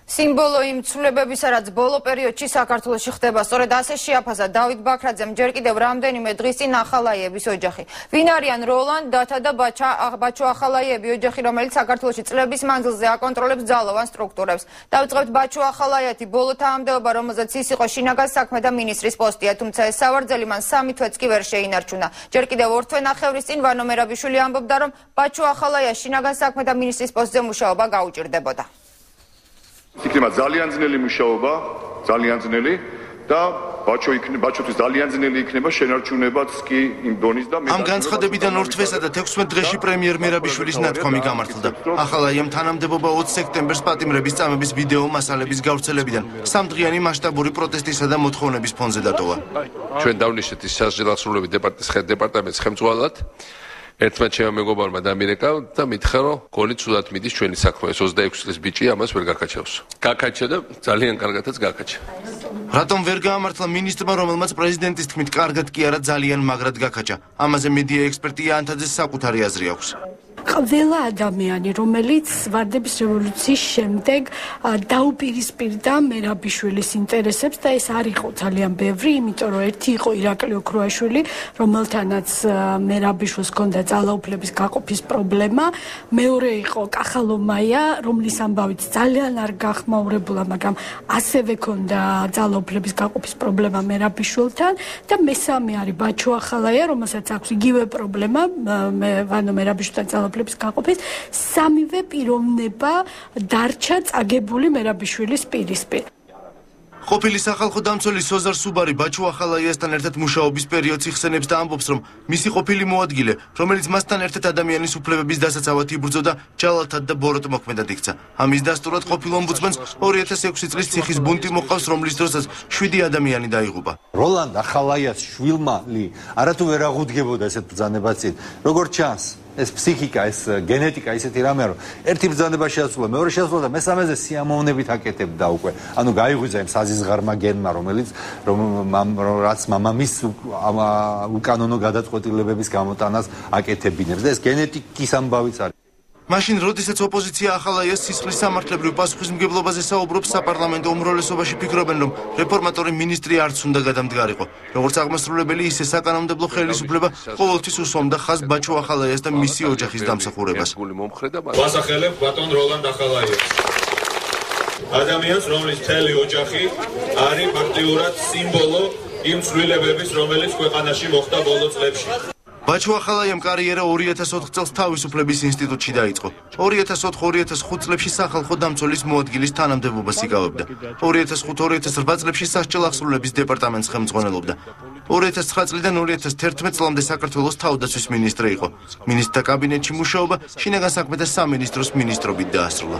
სიმბოლო იმ ცვლილებებისა, რაც ბოლო პერიოდში საქართველოში ხდება, სწორედ ასე შეაფასა დავით ბაქრაძემ ჯერ კიდევ რამდენიმე დღის წინ ახალაიების ოჯახი. ვინ არიან როლანდ, დათა და ბაჩო ახალაიები ოჯახი, რომელიც საქართველოში წლების მანძილზე აკონტროლებს ძალოვან სტრუქტურებს. დავიწყებთ ბაჩო ახალაიათი, ბოლო თანამდებობა, რომელზეც ის იყო შინაგან საქმეთა მინისტრის პოსტია, თუმცა ეს სავარძელი მან 3 თვეც კი ვერ შეინარჩუნა. ჯერ კიდევ 2 თვე ნახევრის წინ ვანო მერაბიშვილი ამბობდა, რომ ბაჩო ახალაიას შინაგან საქმეთა მინისტრის პოსტზე მუშაობა გაუჭირდებოდა. იქნება ძალიან ძნელი მუშაობა, ძალიან ძნელი და ბაჩოთვის ძალიან ძნელი იქნება შენარჩუნებაც კი იმ დონის და ამ განცხადებიდან 2 თვესა და 16 დღეში პრემიერ მერაბიშვილის ნათქვამი გამართლდა. ახალაიამ თანამდებობა 20 სექტემბერს პატიმრების წამების ვიდეო მასალების გავრცელებიდან 3 დღიანი მასშტაბური პროტესტისა და მოთხოვნების ფონზე დატოვა. ჩვენ დავნიშნეთ ის სასჯელახსრულები დეპარტამენტის ხელმძღვანელად. ერთმანეთ ჩემმა მეგობარმა დამირეკა და მითხრა, რომ გონი ცუდად მიდის ჩვენი საქმე. ეს 26 წლის ბიჭი ამას ვერ გაკაჩავს. გაკაჩა და ძალიან კარგადაც გაკაჩა. რატომ ვერ გაამართლა მინისტრმა, რომელმაც პრეზიდენტის თქმით კარგად კი არა ძალიან მაგრად გაკაჩა? ამაზე მედია ექსპერტი ანთაძეს საკუთარი აზრი აქვს. ყველა ადამიანი, რომელიც ვარდების რევოლუციის შემდეგ დაუპირისპირდა მერაბიშვილის ინტერესებს და ეს არ იყო ძალიან ბევრი, იმიტომ რომ ერთი იყო ირაკლი ოქროაშვილი, რომელთანაც მერაბიშვილს ჰქონდა ძალაუფლების გაყოფის პრობლემა, მეორე იყო კახალომაია, რომლის ამბავით ძალიან არ გახმაურებულა, მაგრამ ასევე ჰქონდა ძალაუფლების გაყოფის პრობლემა მერაბიშვილთან და მესამე არის ბაჩო ახალაია, რომელსაც აქვს იგივე პრობლემა ვანო მერაბიშვილთან ძალაუფლების გაყოფის. სამივე პიროვნება დარჩა წაგებული მერაბიშვილის პირისპირ. ყოფილი სახალხო დამცველი სოზარ სუბარი ბაჩო ახალაიასთან ერთად მუშაობის პერიოდს იხსენებს და ამბობს, რომ მისი ყოფილი მოადგილე, რომელიც მასთან ერთად ადამიანის უფლებების დასაცავად იბრძოდა, ჯალათად და ბოროტმოქმედად იქცა. ამის დასტურად ყოფილ ომბუდსმენს 2006 წლის ციხის ბუნტი მოყავს, რომლის დროსაც 7 ადამიანი დაიღუპა. როლანდ ახალაიას შვილმალი არათუ ვერ აღუდგებოდა ესეთ ბრძანებას წინ. როგორც ჩანს, ეს ფსიქიკა, ეს გენეტიკა ისეთი რამეა, რომ ერთი ბრძანება შეასრულა, მეორე შეასრულა და მესამეზე სიამოვნებით აკეთებდა უკვე. ანუ გაიღვიძა იმ საზიზღარმა გენმა, რაც მამამის უკანონო გადაწყვეტილებების გამოტანას აკეთებინებს და ეს გენეტიკის ამბავიც არის. მაშინ, როდესაც ოპოზიცია ახალაიას სისხლის სამართლებრივ პასუხისმგებლობაზე საუბრობს, საპარლამენტო უმრავლესობაში ფიქრობენ, რომ რეფორმატორი მინისტრი არც უნდა გადამდგარიყო. როგორც აღმასრულებელი, ისე საკანონმდებლო ხელისუფლება ყოველთვის უსვამდა ხაზს ბაჩო ახალაიას და მისი ოჯახის დამსახურებას. ვასახელებ ბატონ როლანდ ახალაიას. ადამიანს, რომლის მთელი ოჯახი არის ფაქტიურად სიმბოლო იმ ცვლილებების, რომელიც ქვეყანაში მოხდა ბოლო წლებში. ბაჩო ახალაიამ კარიერა 2004 წელს თავისუფლების ინსტიტუტში დაიწყო. 2004-2005 წლებში სახალხო დამცველის მოადგილის თანამდებობას იკავებდა. 2005-2008 წლებში სასჯელახსრულების დეპარტამენტს ხელმძღვანელობდა. 2009 წლიდან 2011 წლამდე საქართველოს თავდაცვის მინისტრი იყო. მინისტრთა კაბინეტში მუშაობა შინაგან საქმეთა სამინისტროს მინისტრობით დაასრულა.